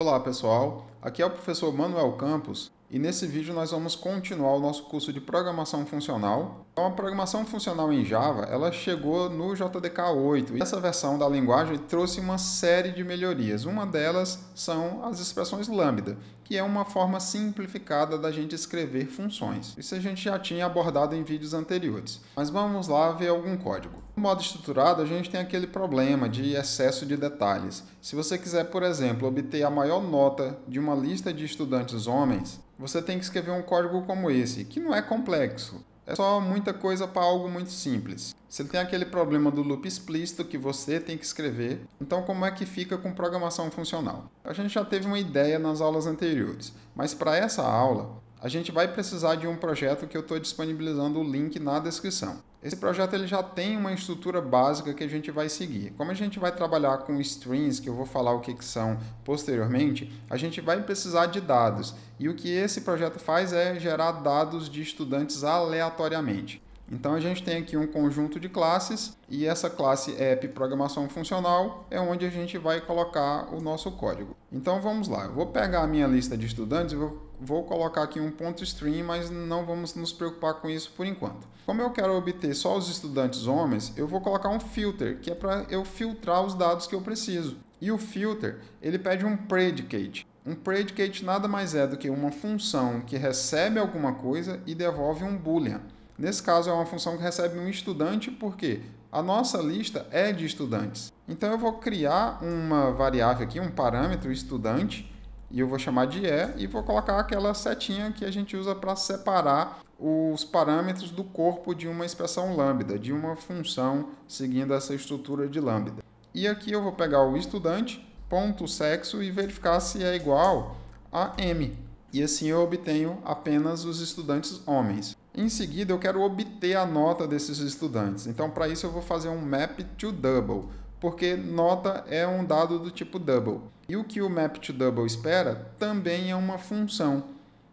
Olá pessoal, aqui é o professor Manuel Campos e nesse vídeo nós vamos continuar o nosso curso de Programação Funcional. Então a Programação Funcional em Java, ela chegou no JDK 8 e essa versão da linguagem trouxe uma série de melhorias. Uma delas são as expressões lambda, que é uma forma simplificada da gente escrever funções. Isso a gente já tinha abordado em vídeos anteriores, mas vamos lá ver algum código. No modo estruturado, a gente tem aquele problema de excesso de detalhes. Se você quiser, por exemplo, obter a maior nota de uma lista de estudantes homens, você tem que escrever um código como esse, que não é complexo. É só muita coisa para algo muito simples. Você tem aquele problema do loop explícito que você tem que escrever. Então, como é que fica com programação funcional? A gente já teve uma ideia nas aulas anteriores, mas para essa aula, a gente vai precisar de um projeto que eu estou disponibilizando o link na descrição. Esse projeto ele já tem uma estrutura básica que a gente vai seguir. Como a gente vai trabalhar com strings, que eu vou falar o que são posteriormente, a gente vai precisar de dados. E o que esse projeto faz é gerar dados de estudantes aleatoriamente. Então a gente tem aqui um conjunto de classes e essa classe app programação funcional é onde a gente vai colocar o nosso código. Então vamos lá, eu vou pegar a minha lista de estudantes e vou colocar aqui um ponto string, mas não vamos nos preocupar com isso por enquanto. Como eu quero obter só os estudantes homens, eu vou colocar um filter, que é para eu filtrar os dados que eu preciso. E o filter, ele pede um predicate. Um predicate nada mais é do que uma função que recebe alguma coisa e devolve um boolean. Nesse caso, é uma função que recebe um estudante, porque a nossa lista é de estudantes. Então, eu vou criar uma variável aqui, um parâmetro estudante, e eu vou chamar de e vou colocar aquela setinha que a gente usa para separar os parâmetros do corpo de uma expressão lambda, de uma função seguindo essa estrutura de lambda. E aqui eu vou pegar o estudante, ponto sexo, e verificar se é igual a m. E assim eu obtenho apenas os estudantes homens. Em seguida, eu quero obter a nota desses estudantes. Então, para isso, eu vou fazer um map to double, porque nota é um dado do tipo double. E o que o map to double espera também é uma função.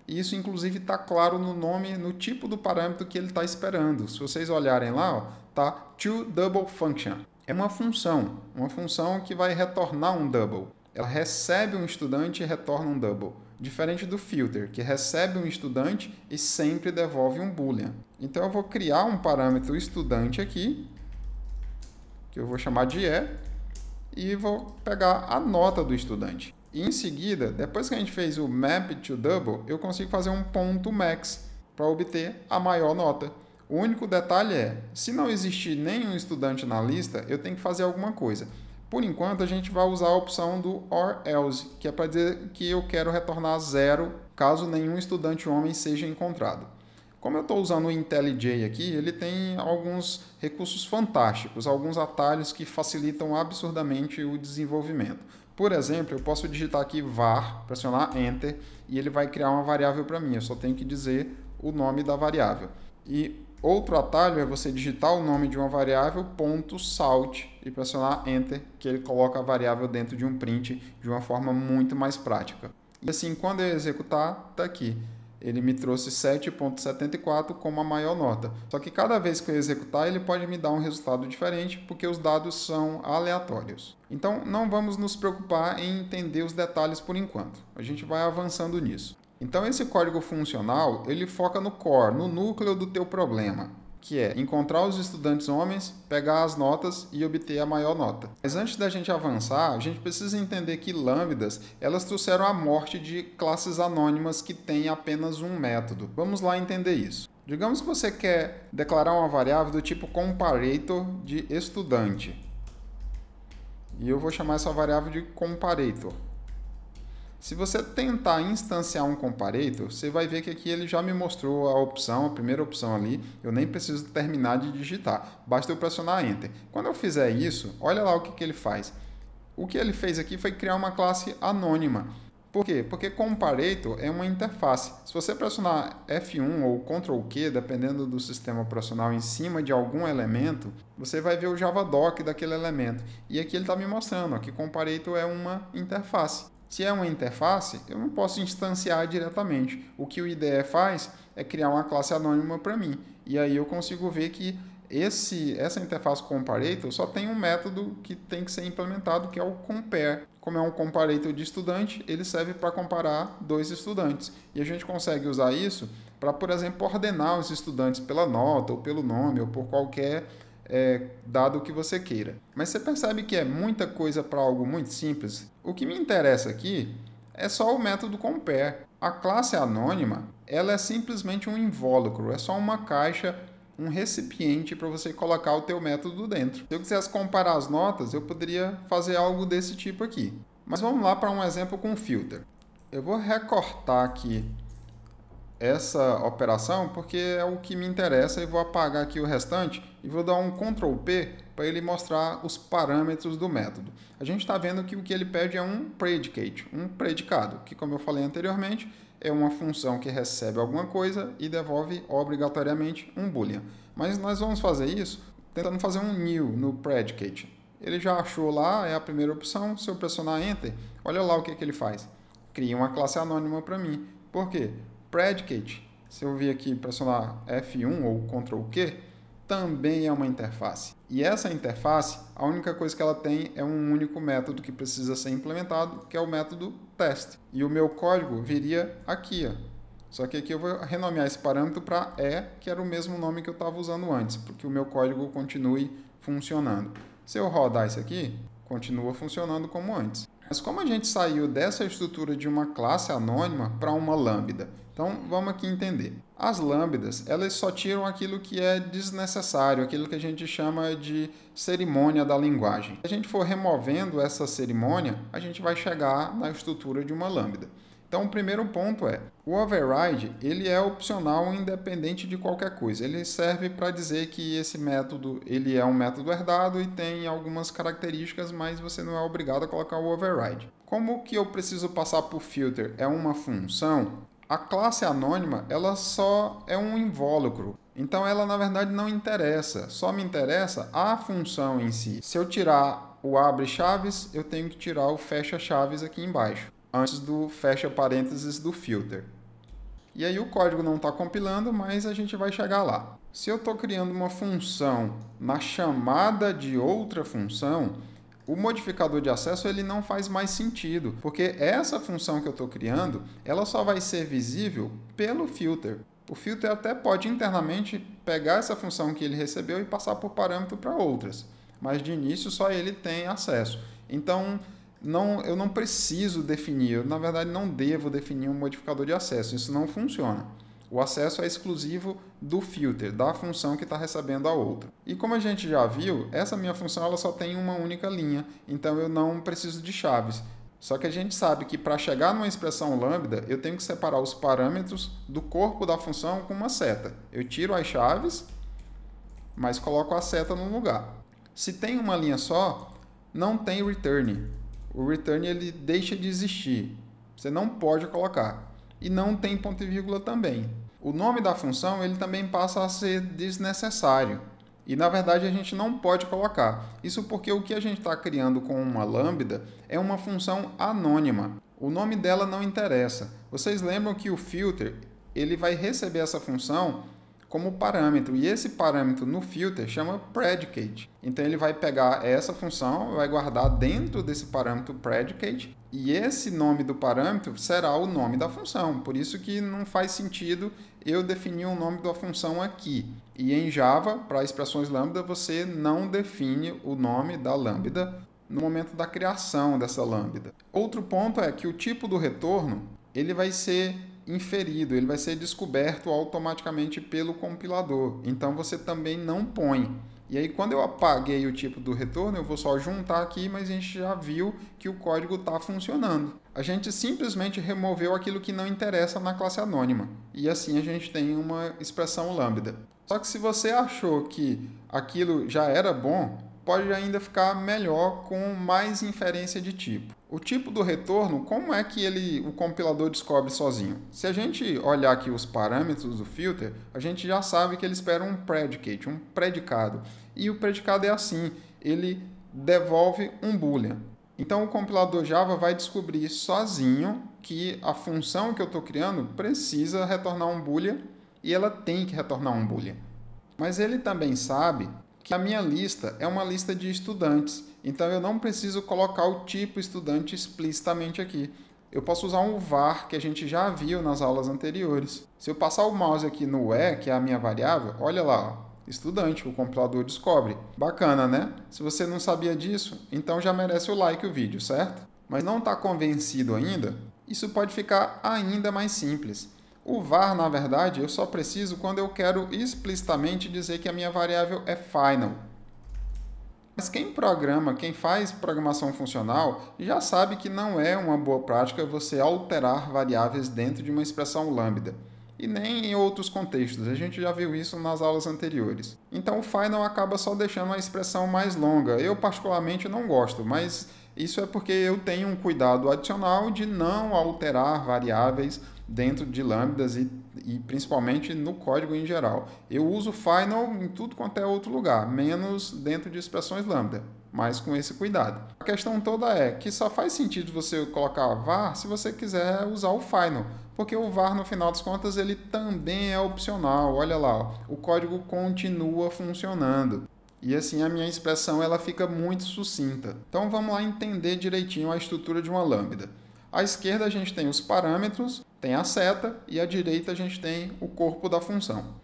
E isso, inclusive, está claro no nome, no tipo do parâmetro que ele está esperando. Se vocês olharem lá, está toDoubleFunction. É uma função que vai retornar um double. Ela recebe um estudante e retorna um double. Diferente do filter, que recebe um estudante e sempre devolve um boolean. Então eu vou criar um parâmetro estudante aqui, que eu vou chamar de e vou pegar a nota do estudante. E em seguida, depois que a gente fez o map to double, eu consigo fazer um ponto max para obter a maior nota. O único detalhe é, se não existir nenhum estudante na lista, eu tenho que fazer alguma coisa. Por enquanto, a gente vai usar a opção do or else, que é para dizer que eu quero retornar 0 caso nenhum estudante homem seja encontrado. Como eu estou usando o IntelliJ aqui, ele tem alguns recursos fantásticos, alguns atalhos que facilitam absurdamente o desenvolvimento. Por exemplo, eu posso digitar aqui var, pressionar Enter, e ele vai criar uma variável para mim. Eu só tenho que dizer o nome da variável. E outro atalho é você digitar o nome de uma variável, .salt, e pressionar Enter, que ele coloca a variável dentro de um print de uma forma muito mais prática. E assim, quando eu executar, está aqui. Ele me trouxe 7.74 como a maior nota. Só que cada vez que eu executar, ele pode me dar um resultado diferente, porque os dados são aleatórios. Então, não vamos nos preocupar em entender os detalhes por enquanto. A gente vai avançando nisso. Então, esse código funcional, ele foca no core, no núcleo do teu problema, que é encontrar os estudantes homens, pegar as notas e obter a maior nota. Mas antes da gente avançar, a gente precisa entender que lambdas, elas trouxeram a morte de classes anônimas que têm apenas um método. Vamos lá entender isso. Digamos que você quer declarar uma variável do tipo comparator de estudante. E eu vou chamar essa variável de comparator. Se você tentar instanciar um comparator, você vai ver que aqui ele já me mostrou a opção, a primeira opção ali. Eu nem preciso terminar de digitar, basta eu pressionar Enter. Quando eu fizer isso, olha lá o que ele faz. O que ele fez aqui foi criar uma classe anônima. Por quê? Porque comparator é uma interface. Se você pressionar F1 ou Ctrl Q, dependendo do sistema operacional, em cima de algum elemento, você vai ver o Javadoc daquele elemento. E aqui ele está me mostrando que comparator é uma interface. Se é uma interface, eu não posso instanciar diretamente. O que o IDE faz é criar uma classe anônima para mim. E aí eu consigo ver que essa interface comparator só tem um método que tem que ser implementado, que é o compare. Como é um comparator de estudante, ele serve para comparar dois estudantes. E a gente consegue usar isso para, por exemplo, ordenar os estudantes pela nota, ou pelo nome, ou por qualquer dado que você queira. Mas você percebe que é muita coisa para algo muito simples? O que me interessa aqui é só o método compare. A classe anônima, ela é simplesmente um invólucro, é só uma caixa, um recipiente para você colocar o teu método dentro. Se eu quisesse comparar as notas, eu poderia fazer algo desse tipo aqui. Mas vamos lá para um exemplo com filter. Eu vou recortar aqui essa operação porque é o que me interessa e vou apagar aqui o restante e vou dar um Ctrl P para ele mostrar os parâmetros do método. A gente está vendo que o que ele pede é um predicate, um predicado, que, como eu falei anteriormente, é uma função que recebe alguma coisa e devolve obrigatoriamente um boolean. Mas nós vamos fazer isso tentando fazer um new no predicate. Ele já achou lá, é a primeira opção. Se eu pressionar Enter, olha lá o que ele faz. Cria uma classe anônima para mim. Por quê? Predicate, se eu vir aqui pressionar F1 ou Ctrl Q, também é uma interface. E essa interface, a única coisa que ela tem é um único método que precisa ser implementado, que é o método test. E o meu código viria aqui, ó. Só que aqui eu vou renomear esse parâmetro para que era o mesmo nome que eu estava usando antes, porque o meu código continue funcionando. Se eu rodar isso aqui, continua funcionando como antes. Mas como a gente saiu dessa estrutura de uma classe anônima para uma lambda? Então, vamos aqui entender. As lambdas, elas só tiram aquilo que é desnecessário, aquilo que a gente chama de cerimônia da linguagem. Se a gente for removendo essa cerimônia, a gente vai chegar na estrutura de uma lambda. Então, o primeiro ponto é, o override, ele é opcional independente de qualquer coisa. Ele serve para dizer que esse método, ele é um método herdado e tem algumas características, mas você não é obrigado a colocar o override. Como que eu preciso passar por filter? É uma função. A classe anônima, ela só é um invólucro. Então, ela, na verdade, não interessa. Só me interessa a função em si. Se eu tirar o abre chaves, eu tenho que tirar o fecha chaves aqui embaixo, antes do fecha parênteses do filter. E aí o código não está compilando, mas a gente vai chegar lá. Se eu estou criando uma função na chamada de outra função, o modificador de acesso ele não faz mais sentido, porque essa função que eu estou criando, ela só vai ser visível pelo filter. O filter até pode internamente pegar essa função que ele recebeu e passar por parâmetro para outras, mas de início só ele tem acesso. Então, eu não preciso definir, eu, na verdade não devo definir um modificador de acesso, isso não funciona. O acesso é exclusivo do filter, da função que está recebendo a outra. E como a gente já viu, essa minha função ela só tem uma única linha, então eu não preciso de chaves. Só que a gente sabe que para chegar numa expressão lambda, eu tenho que separar os parâmetros do corpo da função com uma seta. Eu tiro as chaves, mas coloco a seta no lugar. Se tem uma linha só, não tem return. O return ele deixa de existir. Você não pode colocar. E não tem ponto e vírgula também. O nome da função ele também passa a ser desnecessário. E, na verdade, a gente não pode colocar. Isso porque o que a gente está criando com uma lambda é uma função anônima. O nome dela não interessa. Vocês lembram que o filter ele vai receber essa função como parâmetro. E esse parâmetro no filter chama predicate. Então, ele vai pegar essa função, vai guardar dentro desse parâmetro predicate. E esse nome do parâmetro será o nome da função. Por isso que não faz sentido eu definir o nome da função aqui. E em Java, para expressões lambda, você não define o nome da lambda no momento da criação dessa lambda. Outro ponto é que o tipo do retorno ele vai ser inferido, ele vai ser descoberto automaticamente pelo compilador. Então você também não põe. E aí quando eu apaguei o tipo do retorno, eu vou só juntar aqui, mas a gente já viu que o código está funcionando. A gente simplesmente removeu aquilo que não interessa na classe anônima. E assim a gente tem uma expressão lambda. Só que se você achou que aquilo já era bom, pode ainda ficar melhor com mais inferência de tipo. O tipo do retorno, como é que o compilador descobre sozinho? Se a gente olhar aqui os parâmetros do filter, a gente já sabe que ele espera um predicate, um predicado. E o predicado é assim, ele devolve um boolean. Então o compilador Java vai descobrir sozinho que a função que eu estou criando precisa retornar um boolean e ela tem que retornar um boolean. Mas ele também sabe que a minha lista é uma lista de estudantes, então eu não preciso colocar o tipo estudante explicitamente aqui. Eu posso usar um var que a gente já viu nas aulas anteriores. Se eu passar o mouse aqui no E, que é a minha variável, olha lá, ó, estudante, o compilador descobre. Bacana, né? Se você não sabia disso, então já merece o like o vídeo, certo? Mas não está convencido ainda? Isso pode ficar ainda mais simples. O var, na verdade, eu só preciso quando eu quero explicitamente dizer que a minha variável é final. Mas quem faz programação funcional, já sabe que não é uma boa prática você alterar variáveis dentro de uma expressão lambda. E nem em outros contextos, a gente já viu isso nas aulas anteriores. Então o final acaba só deixando a expressão mais longa. Eu particularmente não gosto, mas isso é porque eu tenho um cuidado adicional de não alterar variáveis dentro de lambdas e principalmente no código em geral. Eu uso final em tudo quanto é outro lugar, menos dentro de expressões lambda, mas com esse cuidado. A questão toda é que só faz sentido você colocar var se você quiser usar o final, porque o var, no final das contas, ele também é opcional. Olha lá, ó, o código continua funcionando. E assim a minha expressão ela fica muito sucinta. Então vamos lá entender direitinho a estrutura de uma lambda. À esquerda a gente tem os parâmetros, tem a seta, e à direita a gente tem o corpo da função.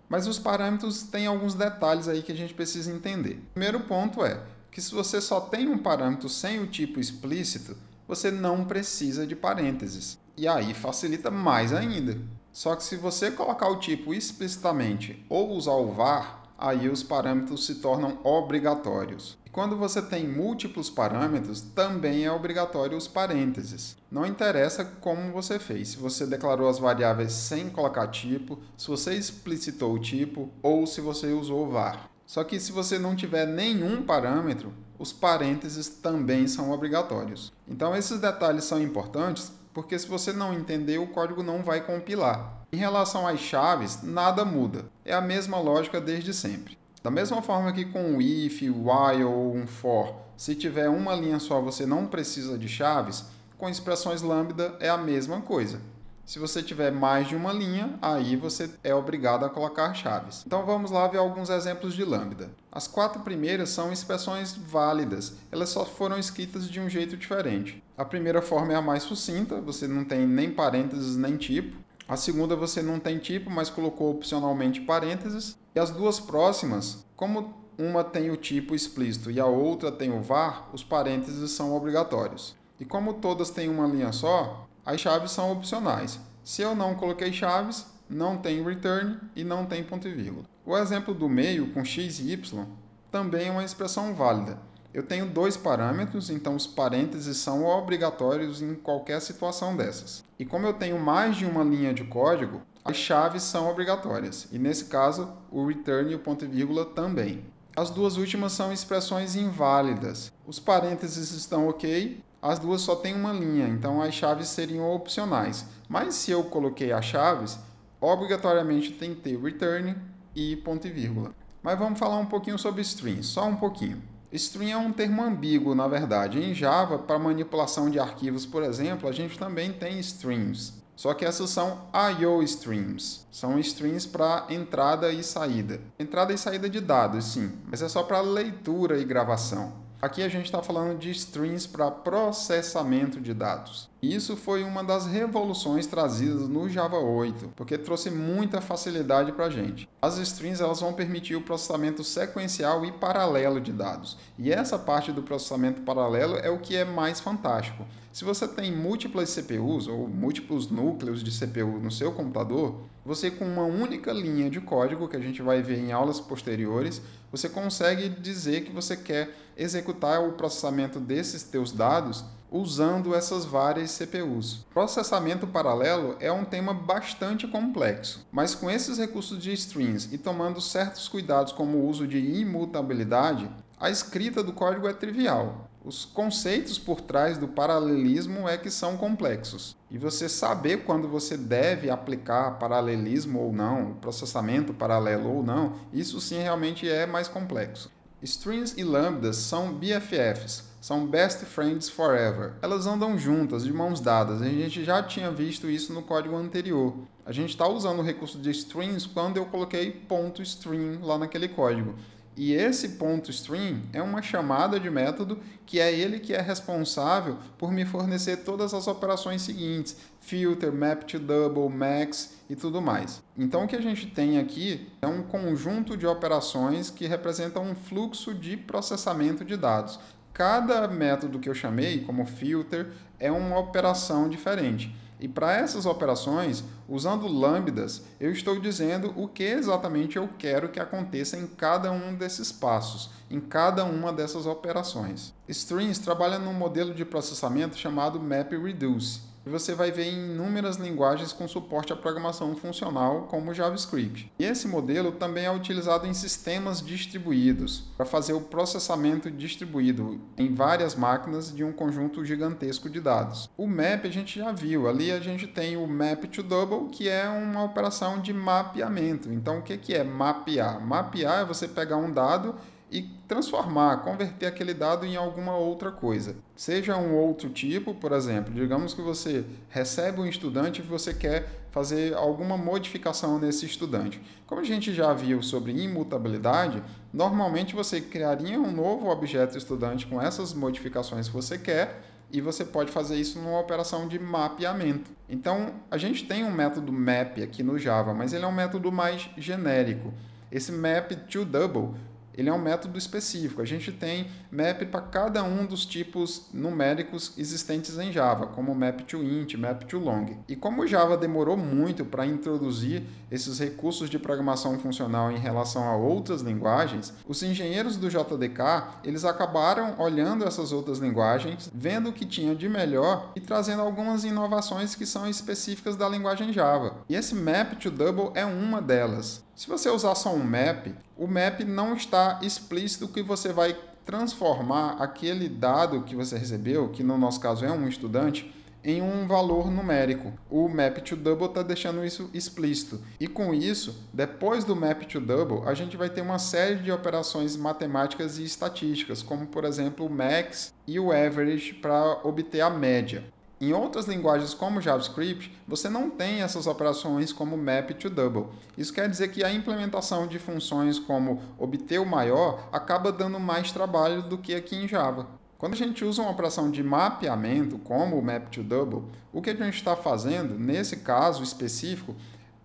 Mas os parâmetros têm alguns detalhes aí que a gente precisa entender. O primeiro ponto é que se você só tem um parâmetro sem o tipo explícito, você não precisa de parênteses. E aí facilita mais ainda. Só que se você colocar o tipo explicitamente ou usar o var, aí os parâmetros se tornam obrigatórios. E quando você tem múltiplos parâmetros, também é obrigatório os parênteses. Não interessa como você fez, se você declarou as variáveis sem colocar tipo, se você explicitou o tipo ou se você usou o var. Só que se você não tiver nenhum parâmetro, os parênteses também são obrigatórios. Então esses detalhes são importantes porque se você não entender, o código não vai compilar. Em relação às chaves, nada muda. É a mesma lógica desde sempre. Da mesma forma que com o if, while ou um for, se tiver uma linha só você não precisa de chaves, com expressões lambda é a mesma coisa. Se você tiver mais de uma linha, aí você é obrigado a colocar chaves. Então vamos lá ver alguns exemplos de lambda. As 4 primeiras são expressões válidas, elas só foram escritas de um jeito diferente. A primeira forma é a mais sucinta, você não tem nem parênteses nem tipo. A segunda você não tem tipo, mas colocou opcionalmente parênteses. E as duas próximas, como uma tem o tipo explícito e a outra tem o var, os parênteses são obrigatórios. E como todas têm uma linha só, as chaves são opcionais. Se eu não coloquei chaves, não tem return e não tem ponto e vírgula. O exemplo do meio, com x e y, também é uma expressão válida. Eu tenho 2 parâmetros, então os parênteses são obrigatórios em qualquer situação dessas. E como eu tenho mais de uma linha de código, as chaves são obrigatórias. E nesse caso, o return e o ponto e vírgula também. As duas últimas são expressões inválidas. Os parênteses estão ok, as duas só têm uma linha, então as chaves seriam opcionais. Mas se eu coloquei as chaves, obrigatoriamente tem que ter return e ponto e vírgula. Mas vamos falar um pouquinho sobre strings, só um pouquinho. String é um termo ambíguo, na verdade. Em Java, para manipulação de arquivos, por exemplo, a gente também tem strings. Só que essas são I/O streams. São strings para entrada e saída. Entrada e saída de dados, sim, mas é só para leitura e gravação. Aqui a gente está falando de strings para processamento de dados. E isso foi uma das revoluções trazidas no Java 8, porque trouxe muita facilidade para a gente. As strings elas vão permitir o processamento sequencial e paralelo de dados. E essa parte do processamento paralelo é o que é mais fantástico. Se você tem múltiplas CPUs ou múltiplos núcleos de CPU no seu computador, você com uma única linha de código, que a gente vai ver em aulas posteriores, você consegue dizer que você quer executar o processamento desses teus dados usando essas várias CPUs. Processamento paralelo é um tema bastante complexo, mas com esses recursos de strings e tomando certos cuidados como o uso de imutabilidade, a escrita do código é trivial. Os conceitos por trás do paralelismo é que são complexos. E você saber quando você deve aplicar paralelismo ou não, processamento paralelo ou não, isso sim realmente é mais complexo. Strings e lambdas são BFFs, são best friends forever. Elas andam juntas, de mãos dadas. A gente já tinha visto isso no código anterior. A gente está usando o recurso de strings quando eu coloquei .string lá naquele código. E esse .string é uma chamada de método que é ele que é responsável por me fornecer todas as operações seguintes, filter, map to double, max e tudo mais. Então o que a gente tem aqui é um conjunto de operações que representam um fluxo de processamento de dados. Cada método que eu chamei, como filter, é uma operação diferente. E para essas operações, usando lambdas, eu estou dizendo o que exatamente eu quero que aconteça em cada um desses passos, em cada uma dessas operações. Strings trabalha num modelo de processamento chamado MapReduce. E você vai ver em inúmeras linguagens com suporte à programação funcional, como JavaScript. E esse modelo também é utilizado em sistemas distribuídos, para fazer o processamento distribuído em várias máquinas de um conjunto gigantesco de dados. O map a gente já viu, ali a gente tem o map to double, que é uma operação de mapeamento. Então o que é mapear? Mapear é você pegar um dado e transformar, converter aquele dado em alguma outra coisa. Seja um outro tipo, por exemplo, digamos que você recebe um estudante e você quer fazer alguma modificação nesse estudante. Como a gente já viu sobre imutabilidade, normalmente você criaria um novo objeto estudante com essas modificações que você quer e você pode fazer isso numa operação de mapeamento. Então, a gente tem um método map aqui no Java, mas ele é um método mais genérico. Esse map to double ele é um método específico. A gente tem map para cada um dos tipos numéricos existentes em Java, como map to int, map to long. E como o Java demorou muito para introduzir esses recursos de programação funcional em relação a outras linguagens, os engenheiros do JDK, eles acabaram olhando essas outras linguagens, vendo o que tinha de melhor e trazendo algumas inovações que são específicas da linguagem Java. E esse map to double é uma delas. Se você usar só um map, o map não está explícito que você vai transformar aquele dado que você recebeu, que no nosso caso é um estudante, em um valor numérico. O map to double está deixando isso explícito. E com isso, depois do map to double, a gente vai ter uma série de operações matemáticas e estatísticas, como por exemplo o max e o average para obter a média. Em outras linguagens como JavaScript, você não tem essas operações como map to double. Isso quer dizer que a implementação de funções como obter o maior acaba dando mais trabalho do que aqui em Java. Quando a gente usa uma operação de mapeamento, como o map to double, o que a gente está fazendo, nesse caso específico,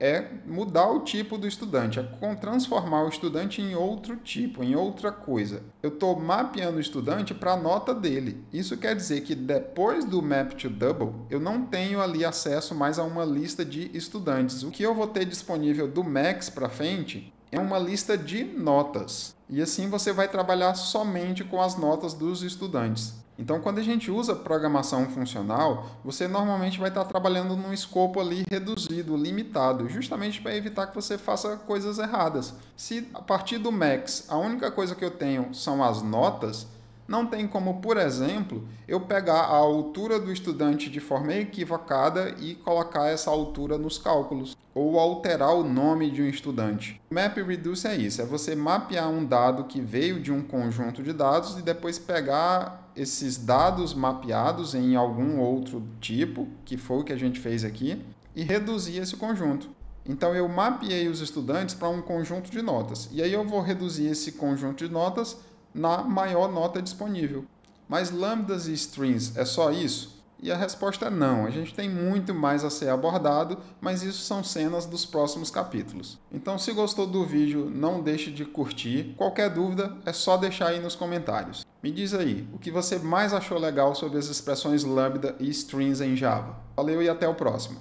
é mudar o tipo do estudante, é transformar o estudante em outro tipo, em outra coisa. Eu estou mapeando o estudante para a nota dele. Isso quer dizer que depois do map to double, eu não tenho ali acesso mais a uma lista de estudantes. O que eu vou ter disponível do max para frente é uma lista de notas. E assim você vai trabalhar somente com as notas dos estudantes. Então, quando a gente usa programação funcional, você normalmente vai estar trabalhando num escopo ali reduzido, limitado, justamente para evitar que você faça coisas erradas. Se a partir do max a única coisa que eu tenho são as notas, não tem como, por exemplo, eu pegar a altura do estudante de forma equivocada e colocar essa altura nos cálculos, ou alterar o nome de um estudante. MapReduce é isso, é você mapear um dado que veio de um conjunto de dados e depois pegar esses dados mapeados em algum outro tipo, que foi o que a gente fez aqui, e reduzir esse conjunto. Então eu mapeei os estudantes para um conjunto de notas, e aí eu vou reduzir esse conjunto de notas na maior nota disponível. Mas lambdas e strings é só isso? E a resposta é não. A gente tem muito mais a ser abordado, mas isso são cenas dos próximos capítulos. Então, se gostou do vídeo, não deixe de curtir. Qualquer dúvida, é só deixar aí nos comentários. Me diz aí, o que você mais achou legal sobre as expressões lambda e strings em Java. Valeu e até o próximo.